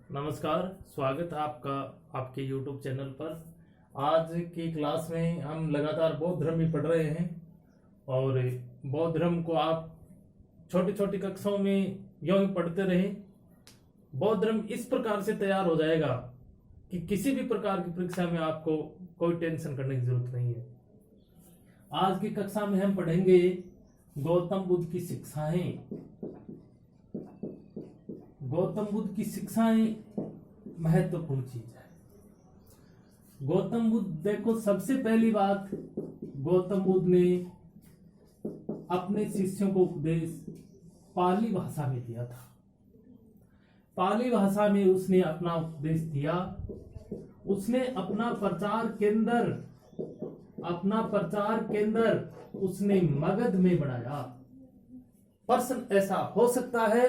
नमस्कार, स्वागत है आपका आपके YouTube चैनल पर। आज की क्लास में हम लगातार बौद्ध धर्म ही पढ़ रहे हैं और बौद्ध धर्म को आप छोटी छोटी कक्षाओं में यूं ही पढ़ते रहें। बौद्ध धर्म इस प्रकार से तैयार हो जाएगा कि किसी भी प्रकार की परीक्षा में आपको कोई टेंशन करने की जरूरत नहीं है। आज की कक्षा में हम पढ़ेंगे गौतम बुद्ध की शिक्षाएं। गौतम बुद्ध की शिक्षाएं महत्वपूर्ण चीज है। गौतम बुद्ध, देखो, सबसे पहली बात, गौतम बुद्ध ने अपने शिष्यों को उपदेश पाली भाषा में दिया था। पाली भाषा में उसने अपना उपदेश दिया। उसने अपना प्रचार केंद्र उसने मगध में बनाया। प्रश्न ऐसा हो सकता है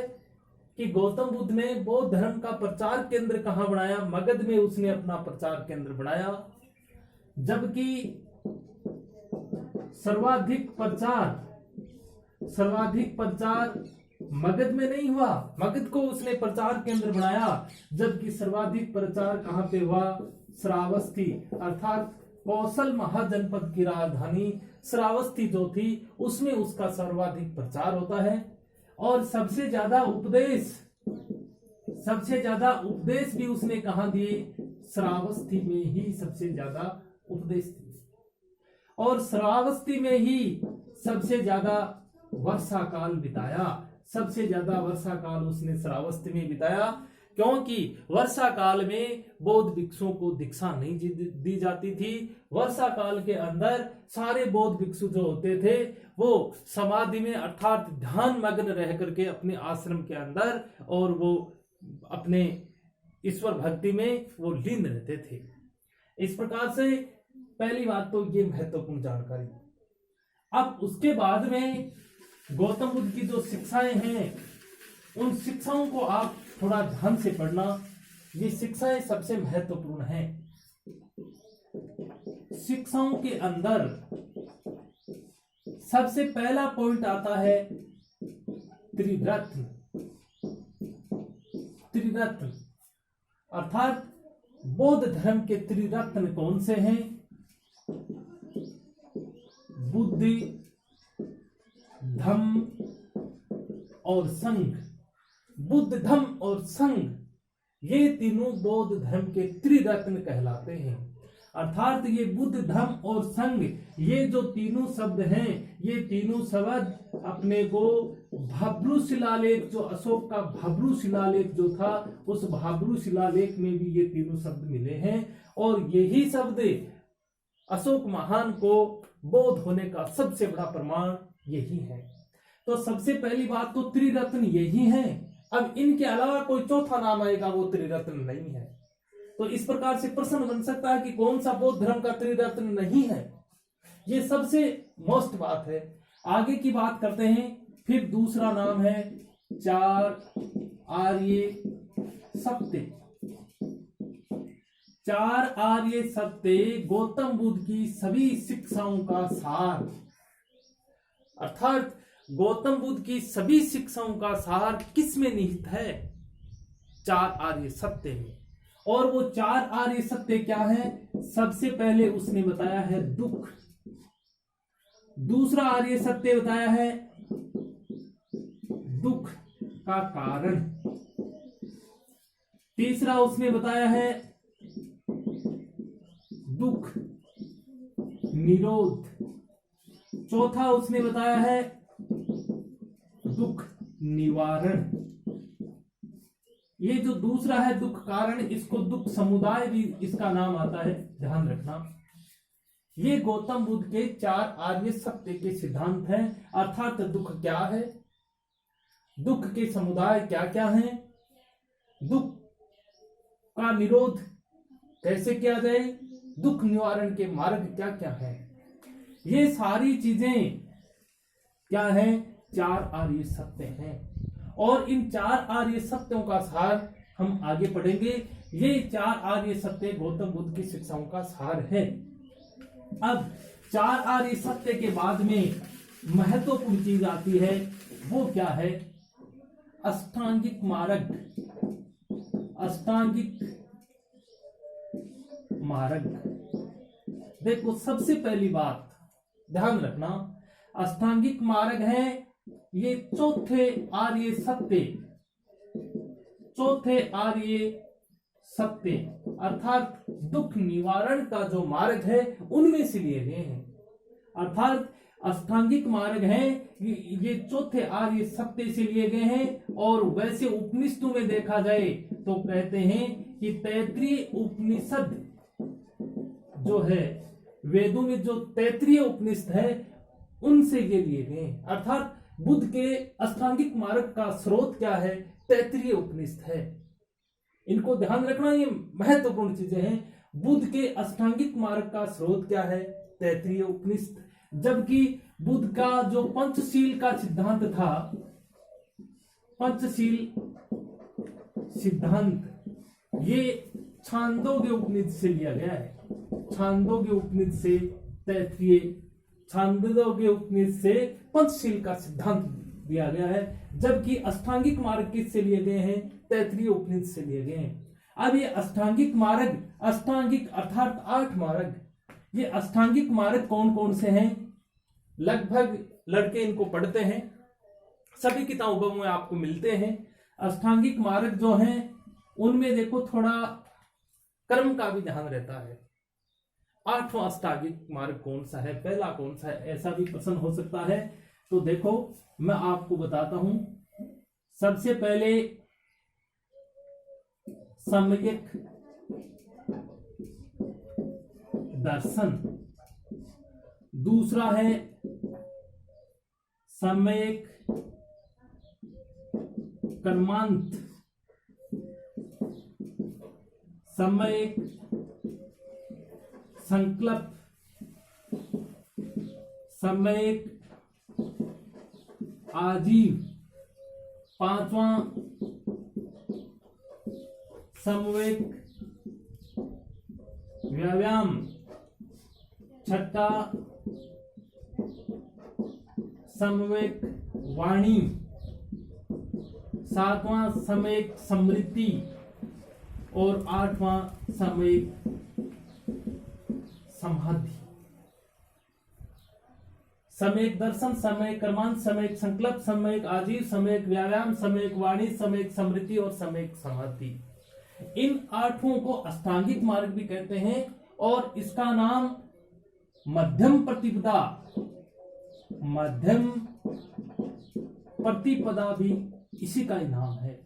कि गौतम बुद्ध ने बौद्ध धर्म का प्रचार केंद्र कहां बनाया? मगध में उसने अपना प्रचार केंद्र बनाया, जबकि सर्वाधिक प्रचार मगध में नहीं हुआ। मगध को उसने प्रचार केंद्र बनाया, जबकि सर्वाधिक प्रचार कहां पे हुआ? श्रावस्ती, अर्थात कौशल महाजनपद की राजधानी श्रावस्ती जो थी, उसमें उसका सर्वाधिक प्रचार होता है। और सबसे ज्यादा उपदेश भी उसने कहां दिए? श्रावस्ती में ही सबसे ज्यादा उपदेश दिए। और श्रावस्ती में ही सबसे ज्यादा वर्षा काल बिताया। सबसे ज्यादा वर्षा काल उसने श्रावस्ती में बिताया, क्योंकि वर्षा काल में बौद्ध भिक्षुओं को दीक्षा नहीं दी जाती थी। वर्षा काल के अंदर सारे बौद्ध भिक्षु जो होते थे वो समाधि में, अर्थात ध्यान मग्न रह करके अपने आश्रम के अंदर, और वो अपने ईश्वर भक्ति में वो लीन रहते थे। इस प्रकार से पहली बात तो ये महत्वपूर्ण जानकारी। अब उसके बाद में गौतम बुद्ध की जो शिक्षाएं हैं, उन शिक्षाओं को आप थोड़ा ध्यान से पढ़ना। ये शिक्षाएं सबसे महत्वपूर्ण हैं। शिक्षाओं के अंदर सबसे पहला पॉइंट आता है त्रिरत्न। अर्थात बौद्ध धर्म के त्रिरत्न कौन से हैं? बुद्धि, धम्म और संघ। बुद्ध, धम्म और संघ, ये तीनों बौद्ध धर्म के त्रिरत्न कहलाते हैं। अर्थात ये बुद्ध, धम्म और संघ, ये जो तीनों शब्द हैं, ये तीनों शब्द अपने को भाब्रू शिलालेख, जो अशोक का भाब्रू शिलालेख जो था, उस भाब्रू शिलालेख में भी ये तीनों शब्द मिले हैं। और यही शब्द अशोक महान को बौद्ध होने का सबसे बड़ा प्रमाण यही है। तो सबसे पहली बात तो त्रिरत्न यही है। अब इनके अलावा कोई चौथा नाम आएगा, वो त्रिरत्न नहीं है। तो इस प्रकार से प्रश्न बन सकता है कि कौन सा बौद्ध धर्म का त्रिरत्न नहीं है। ये सबसे मोस्ट बात है। आगे की बात करते हैं। फिर दूसरा नाम है चार आर्य सत्य। चार आर्य सत्य गौतम बुद्ध की सभी शिक्षाओं का सार। अर्थात गौतम बुद्ध की सभी शिक्षाओं का सार किस में निहित है? चार आर्य सत्य में। और वो चार आर्य सत्य क्या है? सबसे पहले उसने बताया है दुख। दूसरा आर्य सत्य बताया है दुख का कारण। तीसरा उसने बताया है दुख निरोध। चौथा उसने बताया है दुख निवारण। ये जो दूसरा है दुख कारण, इसको दुख समुदाय भी इसका नाम आता है, ध्यान रखना। ये गौतम बुद्ध के चार आर्य सत्य के सिद्धांत हैं। अर्थात दुख क्या है, दुख के समुदाय क्या क्या हैं, दुख का निरोध कैसे किया जाए, दुख निवारण के मार्ग क्या क्या है, ये सारी चीजें क्या है? चार आर्य सत्य हैं। और इन चार आर्य सत्यों का सार हम आगे पढ़ेंगे। ये चार आर्य सत्य गौतम बुद्ध की शिक्षाओं का सार है। अब चार आर्य सत्य के बाद में महत्वपूर्ण चीज आती है, वो क्या है? अष्टांगिक मार्ग। अष्टांगिक मार्ग। देखो सबसे पहली बात ध्यान रखना, अष्टांगिक मार्ग है ये चौथे आर्य सत्य, चौथे आर्य सत्य अर्थात दुख निवारण का जो मार्ग है उनमें से लिए गए हैं। अर्थात अष्टांगिक मार्ग है ये चौथे आर्य सत्य से लिए गए हैं। और वैसे उपनिषदों में देखा जाए तो कहते हैं कि तैत्रीय उपनिषद जो है, वेदों में जो तैत्रीय उपनिषद है उनसे ये लिए गए हैं। अर्थात बुद्ध के अष्टांगिक मार्ग का स्रोत क्या है? तैत्रीय उपनिषद है। इनको ध्यान रखना, ये महत्वपूर्ण चीजें हैं। बुद्ध के अष्टांगिक मार्ग का स्रोत क्या है? तैत्रीय उपनिषद। जबकि बुद्ध का जो पंचशील का सिद्धांत था, पंचशील सिद्धांत ये छांदोग्य उपनिषद से लिया गया है। छांदोग्य उपनिषद से तैत्रीय, छांदोग्य उपनिषद से पंचशील का सिद्धांत दिया गया है। जबकि अष्टांगिक मार्ग किससे लिए गए हैं? तैत्रीय उपनिषद से लिए गए हैं। अब ये अष्टांगिक मार्ग, अष्टांगिक अर्थात 8 मार्ग, ये अष्टांगिक मार्ग कौन कौन से हैं? लगभग लड़के इनको पढ़ते हैं, सभी किताबों में आपको मिलते हैं। अष्टांगिक मार्ग जो हैं उनमें देखो थोड़ा कर्म का भी ध्यान रहता है। 8वां अष्टांगिक मार्ग कौन सा है, पहला कौन सा है, ऐसा भी प्रश्न हो सकता है। तो देखो मैं आपको बताता हूं। सबसे पहले सम्यक दर्शन, दूसरा है सम्यक कर्मांत, सम्यक संकल्प, सम्यक आजीव, 5वां सम्यक व्यायाम, 6ठा सम्यक वाणी, 7वां सम्यक स्मृति और 8वां सम्यक समाधि। सम्यक दर्शन, सम्यक कर्मांत, सम्यक संकल्प, सम्यक आजीव, सम्यक व्यायाम, सम्यक वाणी, सम्यक स्मृति और सम्यक समाधि। इन 8 को अष्टांगिक मार्ग भी कहते हैं और इसका नाम मध्यम प्रतिपदा, मध्यम प्रतिपदा भी इसी का ही नाम है।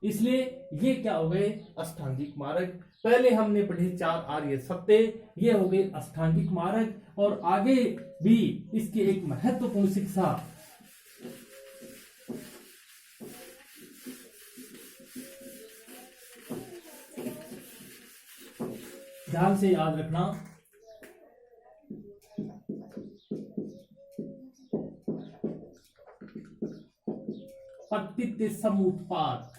इसलिए ये क्या हो गए? अष्टांगिक मार्ग। पहले हमने पढ़े 4 आर्य सत्य, ये हो गए अष्टांगिक मार्ग। और आगे भी इसकी एक महत्वपूर्ण शिक्षा, ध्यान से याद रखना। प्रतित्य समुत्पाद,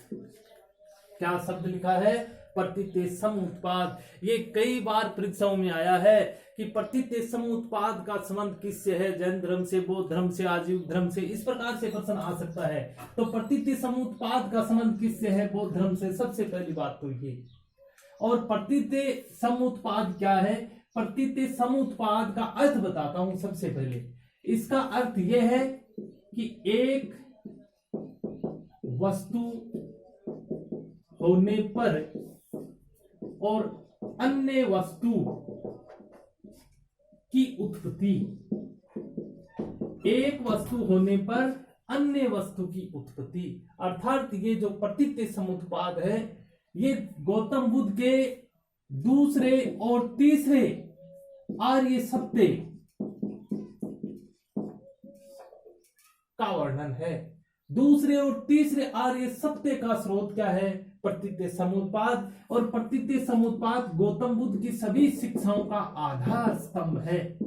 क्या शब्द लिखा है? प्रतित्य समुत्पाद। ये कई बार परीक्षाओं में आया है कि प्रतित्य समुत्पाद का संबंध किससे है? जैन धर्म से, बौद्ध धर्म से, आजीव धर्म से, इस प्रकार से प्रश्न आ सकता है। तो प्रतित्य समुत्पाद का संबंध किससे है? बौद्ध धर्म से। सबसे पहली बात तो ये। और प्रतित्य समुत्पाद क्या है? प्रतित्य समुत्पाद का अर्थ बताता हूं। सबसे पहले इसका अर्थ यह है कि एक वस्तु होने पर और अन्य वस्तु की उत्पत्ति, एक वस्तु होने पर अन्य वस्तु की उत्पत्ति। अर्थात ये जो प्रतित्य समुत्पाद है ये गौतम बुद्ध के दूसरे और तीसरे आर्य सत्य का वर्णन है। दूसरे और तीसरे आर्य सत्य का स्रोत क्या है? प्रतित्य समुत्पाद। और प्रतित्य समुत्पाद गौतम बुद्ध की सभी शिक्षाओं का आधार स्तंभ है।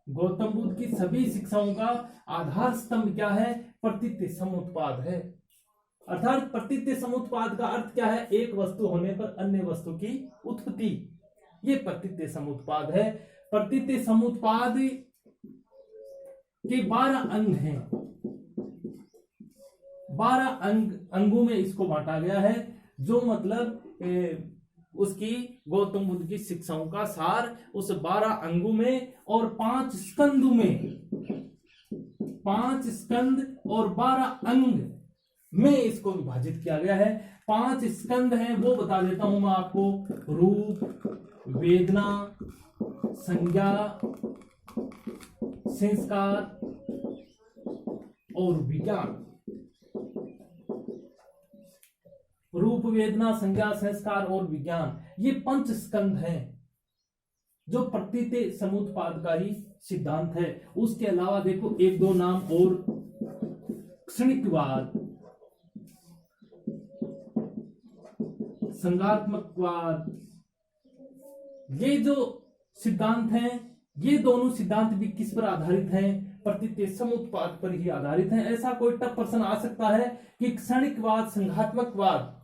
गौतम बुद्ध की सभी शिक्षाओं का आधार स्तंभ क्या है? प्रतित्य समुत्पाद है। अर्थात प्रतित्य समुत्पाद का अर्थ क्या है? एक वस्तु होने पर अन्य वस्तु की उत्पत्ति, ये प्रतित्य समुत्पाद है। प्रतित्य समुत्पाद के 12 अंग हैं। 12 अंगों में इसको बांटा गया है। जो मतलब उसकी गौतम बुद्ध की शिक्षाओं का सार उस 12 अंगों में और 5 स्कंदों में, 5 स्कंद और 12 अंग में इसको विभाजित किया गया है। 5 स्कंद हैं, वो बता देता हूं मैं आपको। रूप, वेदना, संज्ञा, संस्कार और विज्ञान। रूप, वेदना, संज्ञा, संस्कार और विज्ञान, ये 5 स्कंद हैं जो प्रतीत समुत्पाद का ही सिद्धांत है। उसके अलावा देखो 1-2 नाम और, क्षणिकवाद, संगात्मकवाद, ये जो सिद्धांत हैं, ये दोनों सिद्धांत भी किस पर आधारित हैं? प्रतीत समुत्पाद पर ही आधारित हैं। ऐसा कोई टफ प्रश्न आ सकता है कि क्षणिकवाद, संघात्मकवाद,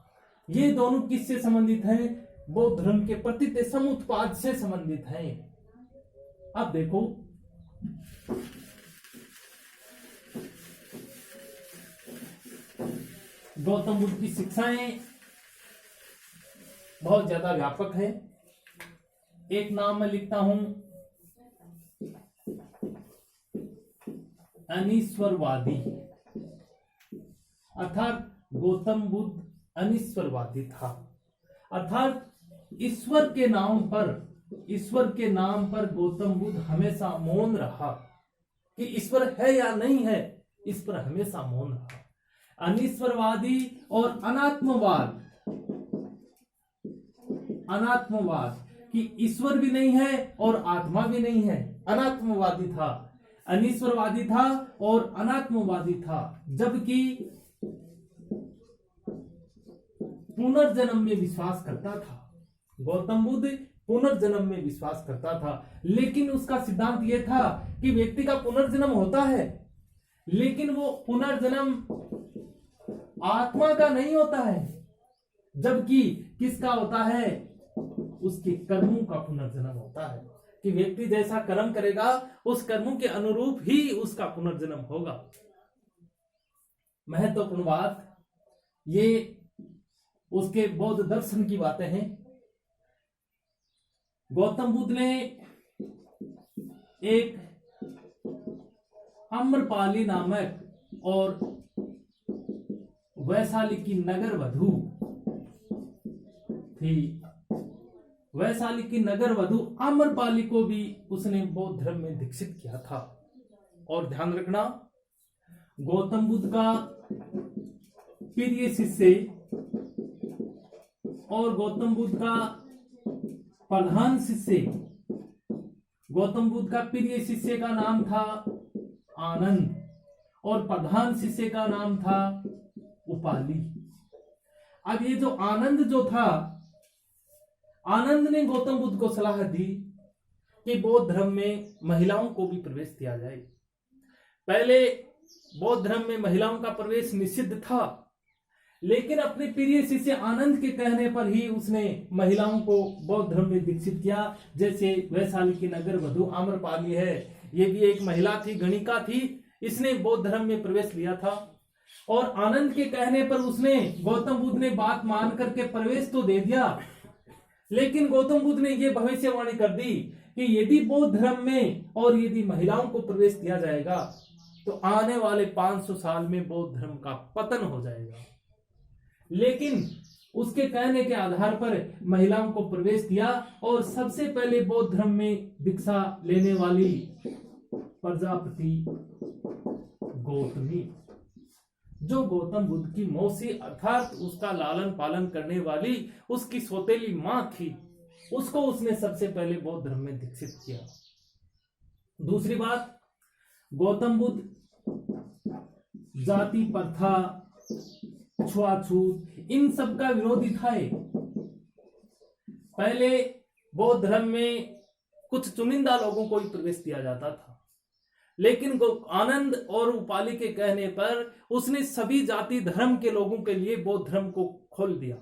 ये दोनों किससे संबंधित हैं? बौद्ध धर्म के प्रतीत समुत्पाद से संबंधित हैं। अब देखो गौतम बुद्ध की शिक्षाएं बहुत ज्यादा व्यापक है। एक नाम मैं लिखता हूं, अनीश्वरवादी, अर्थात गौतम बुद्ध अनीश्वरवादी था। अर्थात ईश्वर के नाम पर गौतम बुद्ध हमेशा मौन रहा कि ईश्वर है या नहीं है, इस पर हमेशा मौन रहा। अनीश्वरवादी और अनात्मवाद कि ईश्वर भी नहीं है और आत्मा भी नहीं है, अनात्मवादी था। अनीश्वरवादी था और अनात्मवादी था, जबकि पुनर्जन्म में विश्वास करता था। गौतम बुद्ध पुनर्जन्म में विश्वास करता था, लेकिन उसका सिद्धांत यह था कि व्यक्ति का पुनर्जन्म होता है, लेकिन वो पुनर्जन्म आत्मा का नहीं होता है, जबकि किसका होता है? उसके कर्मों का पुनर्जन्म होता है कि व्यक्ति जैसा कर्म करेगा उस कर्मों के अनुरूप ही उसका पुनर्जन्म होगा। महत्वपूर्ण बात, ये उसके बौद्ध दर्शन की बातें हैं। गौतम बुद्ध ने एक आम्रपाली नामक और वैशाली की नगर वधु थी। वैशाली की नगर वधु आम्रपाली को भी उसने बौद्ध धर्म में दीक्षित किया था। और ध्यान रखना, गौतम बुद्ध का प्रिय शिष्य और गौतम बुद्ध का प्रधान शिष्य, गौतम बुद्ध का प्रिय शिष्य का नाम था आनंद और प्रधान शिष्य का नाम था उपाली। अब ये जो आनंद जो था, आनंद ने गौतम बुद्ध को सलाह दी कि बौद्ध धर्म में महिलाओं को भी प्रवेश दिया जाए। पहले बौद्ध धर्म में महिलाओं का प्रवेश निषिद्ध था, लेकिन अपने प्रिय शिष्य आनंद के कहने पर ही उसने महिलाओं को बौद्ध धर्म में दीक्षित किया। जैसे वैशाली की नगर वधु आम्रपाली है, ये भी एक महिला थी, गणिका थी, इसने बौद्ध धर्म में प्रवेश लिया था। और आनंद के कहने पर उसने, गौतम बुद्ध ने बात मान करके प्रवेश तो दे दिया, लेकिन गौतम बुद्ध ने यह भविष्यवाणी कर दी कि यदि बौद्ध धर्म में और यदि महिलाओं को प्रवेश दिया जाएगा तो आने वाले 500 साल में बौद्ध धर्म का पतन हो जाएगा। लेकिन उसके कहने के आधार पर महिलाओं को प्रवेश दिया और सबसे पहले बौद्ध धर्म में दीक्षा लेने वाली प्रजापति गौतमी, जो गौतम बुद्ध की मौसी अर्थात उसका लालन पालन करने वाली उसकी सौतेली मां थी, उसको उसने सबसे पहले बौद्ध धर्म में दीक्षित किया। दूसरी बात, गौतम बुद्ध जाति प्रथा, छुआछूत, इन सब का विरोधी था। पहले बौद्ध धर्म में कुछ चुनिंदा लोगों को ही प्रवेश दिया जाता था, लेकिन आनंद और उपाली के कहने पर उसने सभी जाति धर्म के लोगों के लिए बौद्ध धर्म को खोल दिया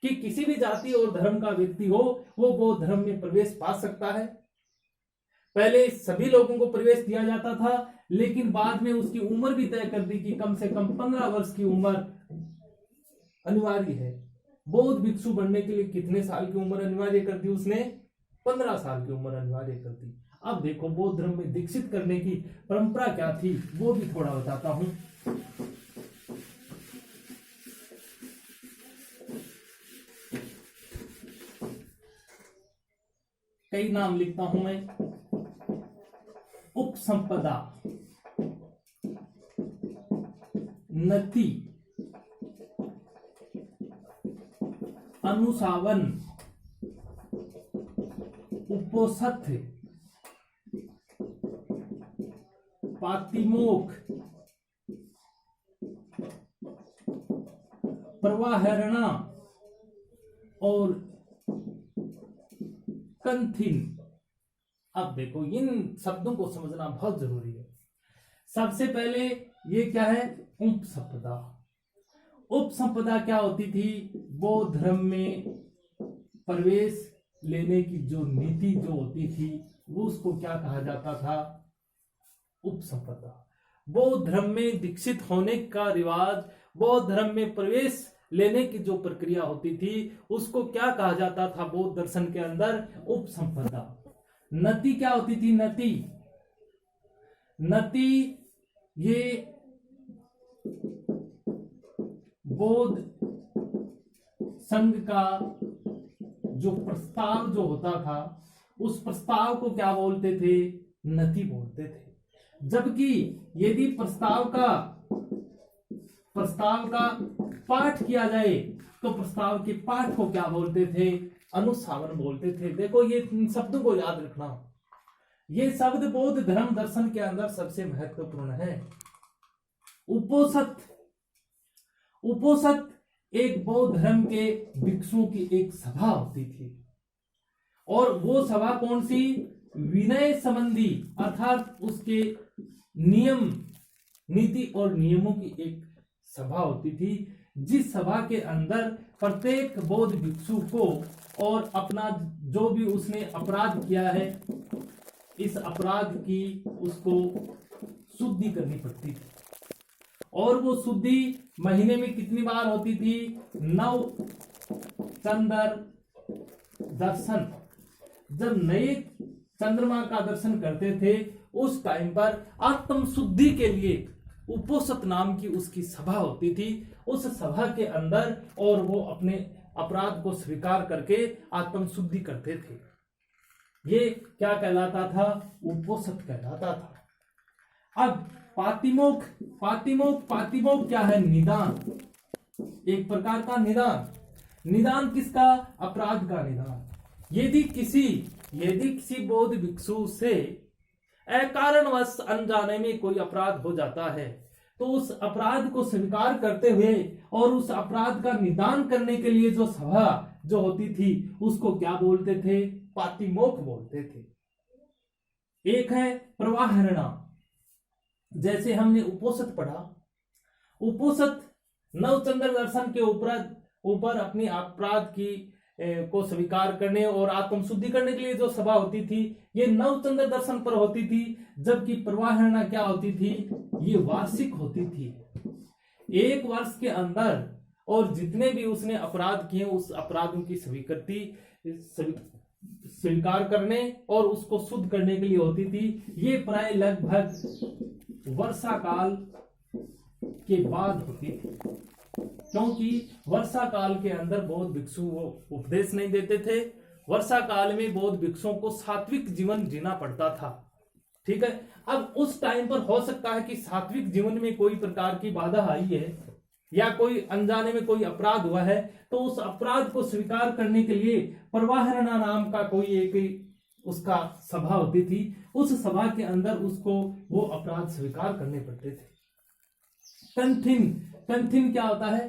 कि किसी भी जाति और धर्म का व्यक्ति हो वो बौद्ध धर्म में प्रवेश पा सकता है। पहले सभी लोगों को प्रवेश दिया जाता था, लेकिन बाद में उसकी उम्र भी तय कर दी कि कम से कम 15 वर्ष की उम्र अनिवार्य है, बौद्ध भिक्षु बनने के लिए कितने साल की उम्र अनिवार्य कर दी उसने? 15 साल की उम्र अनिवार्य कर दी। अब देखो बौद्ध धर्म में दीक्षित करने की परंपरा क्या थी वो भी थोड़ा बताता हूं। कई नाम लिखता हूं मैं। उपसंपदा, नति, अनुसावन, उपोसथ, पातिमोख, प्रवाहरणा और कंथिन। अब देखो इन शब्दों को समझना बहुत जरूरी है। सबसे पहले ये क्या है? उपसंपदा। उपसंपदा क्या होती थी? बौद्ध धर्म में प्रवेश लेने की जो नीति जो होती थी वो उसको क्या कहा जाता था? उपसंपदा। बौद्ध धर्म में दीक्षित होने का रिवाज, बौद्ध धर्म में प्रवेश लेने की जो प्रक्रिया होती थी उसको क्या कहा जाता था बौद्ध दर्शन के अंदर? उपसंपदा। नति क्या होती थी? नति, नति ये बौद्ध संघ का जो प्रस्ताव जो होता था उस प्रस्ताव को क्या बोलते थे? नति बोलते थे। जबकि यदि प्रस्ताव का पाठ किया जाए तो प्रस्ताव के पाठ को क्या बोलते थे? अनुसावन बोलते थे। देखो ये शब्दों को याद रखना, ये शब्द बौद्ध धर्म दर्शन के अंदर सबसे महत्वपूर्ण है। उपोसथ, उपोसथ एक बौद्ध धर्म के भिक्षुओं की एक सभा होती थी और वो सभा कौन सी? विनय संबंधी अर्थात उसके नियम, नीति और नियमों की एक सभा होती थी, जिस सभा के अंदर प्रत्येक बौद्ध भिक्षु को और अपना जो भी उसने अपराध किया है इस अपराध की उसको शुद्धि करनी पड़ती थी। और वो शुद्धि महीने में कितनी बार होती थी? 9 चंद्र दर्शन। जब नए चंद्रमा का दर्शन करते थे उस टाइम पर आत्म शुद्धि के लिए उपोसथ नाम की उसकी सभा होती थी। उस सभा के अंदर और वो अपने अपराध को स्वीकार करके आत्म शुद्धि करते थे। ये क्या कहलाता था? उपोसथ कहलाता था। अब पातिमोख, पातिमोख क्या है? निदान, एक प्रकार का निदान। निदान किसका? अपराध का निदान। यदि किसी बौद्ध भिक्षु से अकारणवश अनजाने में कोई अपराध हो जाता है तो उस अपराध को स्वीकार करते हुए और उस अपराध का निदान करने के लिए जो सभा जो होती थी उसको क्या बोलते थे? पातिमोख बोलते थे। एक है प्रवाहरणा, जैसे हमने उपोसथ पढ़ा। उपोसथ नवचंद्र दर्शन के ऊपर अपनी अपराध की को स्वीकार करने और आत्म शुद्धि करने के लिए जो सभा होती थी ये नवचंद्र दर्शन पर होती थी। जबकि प्रवाहरणा क्या होती थी? ये वार्षिक होती थी। एक वर्ष के अंदर और जितने भी उसने अपराध किए उस अपराधों की स्वीकार करने और उसको शुद्ध करने के लिए होती थी। ये प्राय लगभग वर्षा काल के बाद होती थी, क्योंकि वर्षा काल के अंदर बौद्ध भिक्षु वो उपदेश नहीं देते थे। वर्षा काल में बौद्ध भिक्षुओं को सात्विक जीवन जीना पड़ता था। ठीक है, अब उस टाइम पर हो सकता है कि सात्विक जीवन में कोई प्रकार की बाधा आई है या कोई अनजाने में कोई अपराध हुआ है तो उस अपराध को स्वीकार करने के लिए प्रवाहरणा नाम का कोई एक उसका सभा होती थी। उस सभा के अंदर उसको वो अपराध स्वीकार करने पड़ते थे। कंथिन क्या होता है?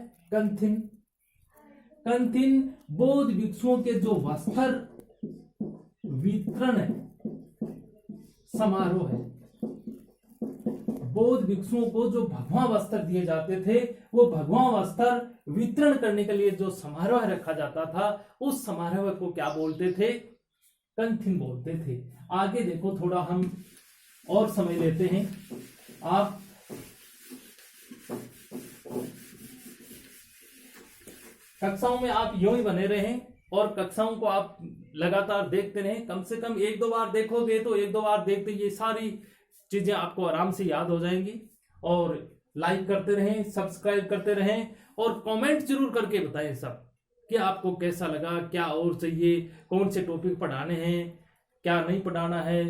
कंथिन बौद्ध भिक्षुओं के जो वस्त्र वितरण समारोह है। बौद्ध भिक्षुओं को जो भगवा वस्त्र दिए जाते थे वो भगवा वस्त्र वितरण करने के लिए जो समारोह रखा जाता था उस समारोह को क्या बोलते थे? कंथिन बोलते थे। आगे देखो थोड़ा हम और समझ लेते हैं। आप कक्षाओं में आप यूं ही बने रहें और कक्षाओं को आप लगातार देखते रहें। कम से कम 1-2 बार देखोगे तो 1-2 बार देखते ये सारी चीजें आपको आराम से याद हो जाएंगी। और लाइक करते रहें, सब्सक्राइब करते रहें और कमेंट जरूर करके बताएं सब कि आपको कैसा लगा, क्या और चाहिए, कौन से टॉपिक पढ़ाने हैं, क्या नहीं पढ़ाना है,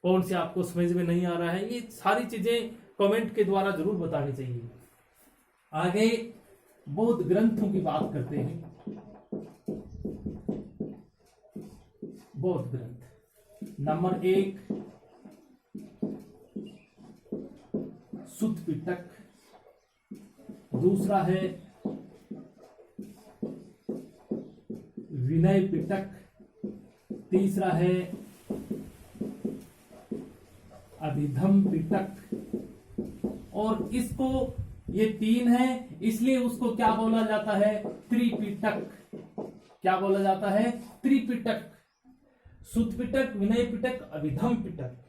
कौन से आपको समझ में नहीं आ रहा है। ये सारी चीजें कमेंट के द्वारा जरूर बतानी चाहिए। आगे बौद्ध ग्रंथों की बात करते हैं। बौद्ध ग्रंथ नंबर 1 सुत्त पिटक, दूसरा है विनय पिटक, तीसरा है अभिधम पिटक और इसको ये 3 है इसलिए उसको क्या बोला जाता है, त्रिपिटक। क्या बोला जाता है, त्रिपिटक। सुत्त पिटक, विनय पिटक, अभिधम पिटक।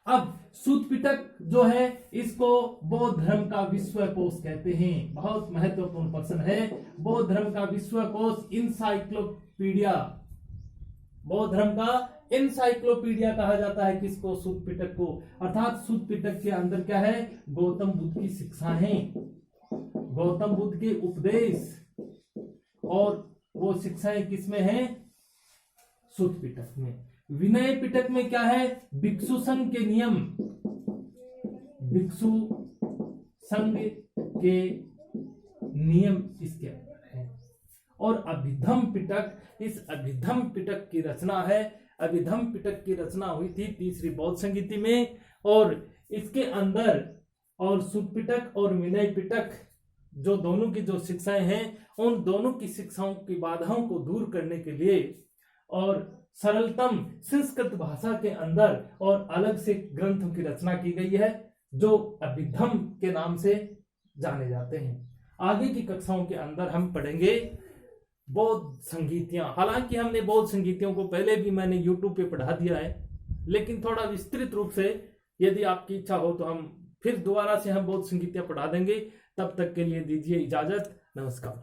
अब सुत्त पिटक जो है इसको बौद्ध धर्म का विश्वकोश कहते हैं। बहुत महत्वपूर्ण प्रश्न है। बौद्ध धर्म का विश्वकोश, इंसाइक्लोपीडिया, बौद्ध धर्म का इंसाइक्लोपीडिया कहा जाता है किसको, सुत्त पिटक को। अर्थात सुत्त पिटक के अंदर क्या है, गौतम बुद्ध की शिक्षाएं, गौतम बुद्ध के उपदेश और वो शिक्षाएं किसमें है, सुत्त पिटक में। विनय पिटक में क्या है, भिक्षु संघ के नियम, भिक्षु संघ के नियम इसके अंदर है। और अभिधम पिटक, इस अभिधम पिटक की रचना है, अभिधम पिटक की रचना हुई थी तीसरी बौद्ध संहिता में। और इसके अंदर और सुत्त पिटक और विनय पिटक जो दोनों की जो शिक्षाएं हैं, उन दोनों की शिक्षाओं की बाधाओं को दूर करने के लिए और सरलतम संस्कृत भाषा के अंदर और अलग से ग्रंथों की रचना की गई है जो अभिधम के नाम से जाने जाते हैं। आगे की कक्षाओं के अंदर हम पढ़ेंगे बौद्ध संगीतियां। हालांकि हमने बौद्ध संगीतियों को पहले भी मैंने YouTube पे पढ़ा दिया है, लेकिन थोड़ा विस्तृत रूप से यदि आपकी इच्छा हो तो हम फिर दोबारा से हम बौद्ध संगीतियां पढ़ा देंगे। तब तक के लिए दीजिए इजाजत, नमस्कार।